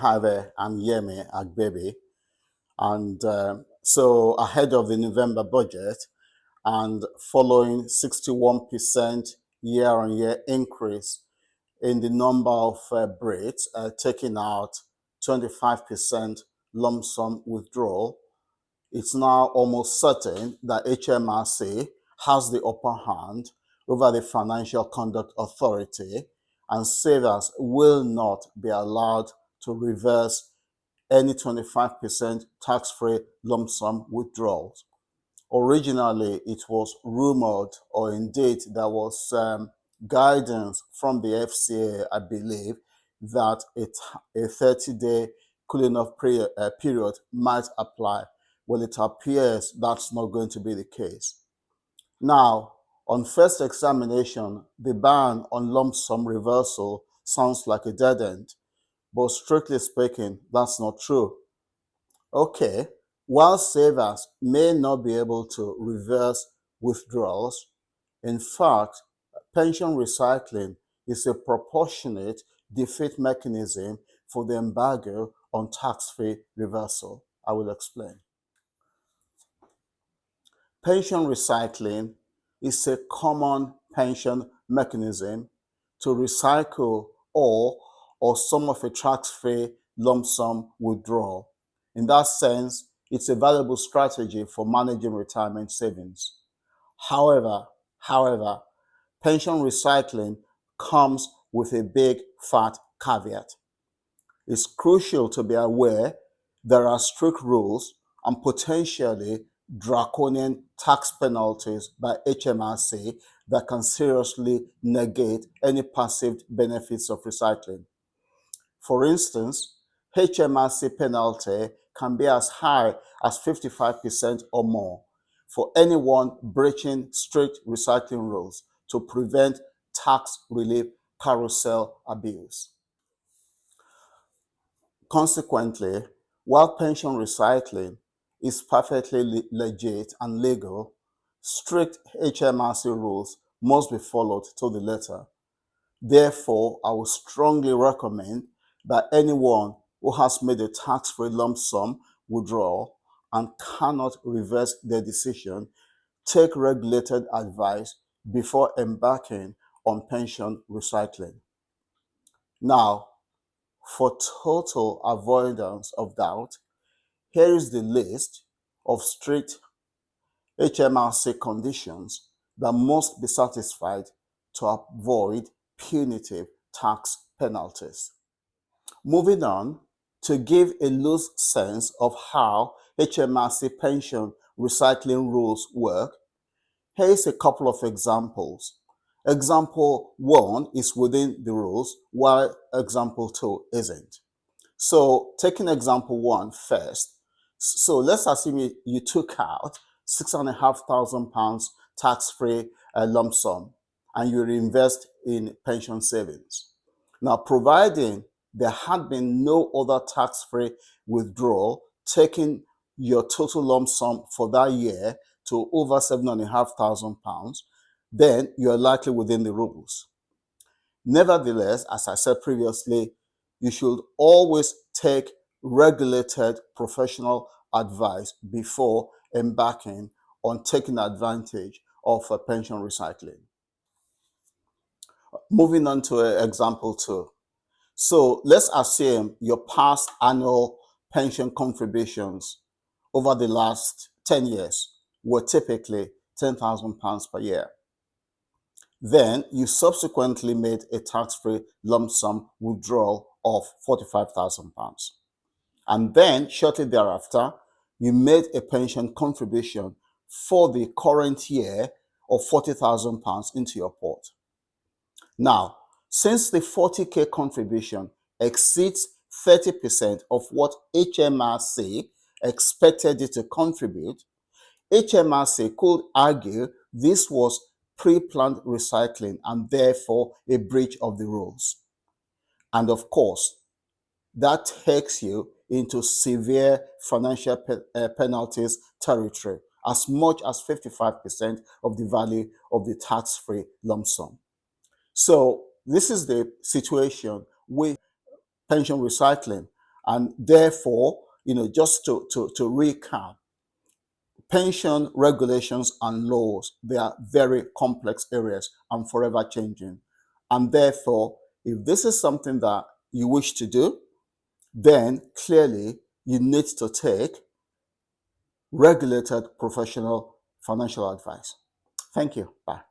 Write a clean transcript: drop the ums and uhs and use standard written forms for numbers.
hi there, I'm Yemi Agbebi, and so ahead of the November budget and following 61% year-on-year increase in the number of Brits taking out 25% lump sum withdrawal, it's now almost certain that HMRC has the upper hand over the Financial Conduct Authority, and savers will not be allowed to reverse any 25% tax-free lump sum withdrawals. Originally, it was rumored, or indeed there was guidance from the FCA, I believe, that a 30-day cooling off period might apply. Well, it appears that's not going to be the case. Now, on first examination, the ban on lump sum reversal sounds like a dead end, but strictly speaking, that's not true. Okay, while savers may not be able to reverse withdrawals, in fact, pension recycling is a proportionate defeat mechanism for the embargo on tax-free reversal. I will explain. Pension recycling is a common pension mechanism to recycle all or some of a tax-free lump sum withdrawal. In that sense, it's a valuable strategy for managing retirement savings. However, pension recycling comes with a big fat caveat. It's crucial to be aware there are strict rules and potentially draconian tax penalties by HMRC that can seriously negate any perceived benefits of recycling. For instance, HMRC penalty can be as high as 55% or more for anyone breaching strict recycling rules to prevent tax relief carousel abuse. Consequently, while pension recycling is perfectly legit and legal, strict HMRC rules must be followed to the letter. Therefore, I would strongly recommend that anyone who has made a tax-free lump sum withdrawal and cannot reverse their decision take regulated advice before embarking on pension recycling. Now, for total avoidance of doubt, here is the list of strict HMRC conditions that must be satisfied to avoid punitive tax penalties. Moving on, to give a loose sense of how HMRC pension recycling rules work, here's a couple of examples. Example 1 is within the rules, while example 2 isn't. So taking example 1 first, so let's assume you took out £6,500 tax-free lump sum and you reinvest in pension savings. Now, providing there had been no other tax-free withdrawal, taking your total lump sum for that year to over £7,500, then you're likely within the rules. Nevertheless, as I said previously, you should always take regulated professional advice before embarking on taking advantage of pension recycling. Moving on to example 2. So let's assume your past annual pension contributions over the last 10 years were typically £10,000 per year. Then you subsequently made a tax-free lump sum withdrawal of £45,000. And then shortly thereafter, you made a pension contribution for the current year of £40,000 into your pot. Now, since the 40K contribution exceeds 30% of what HMRC expected you to contribute, HMRC could argue this was pre-planned recycling and therefore a breach of the rules. And of course, that takes you into severe financial penalties territory, as much as 55% of the value of the tax-free lump sum. So this is the situation with pension recycling. And therefore, just to recap, pension regulations and laws, they are very complex areas and forever changing. And therefore, if this is something that you wish to do, then clearly you need to take regulated professional financial advice. Thank you. Bye.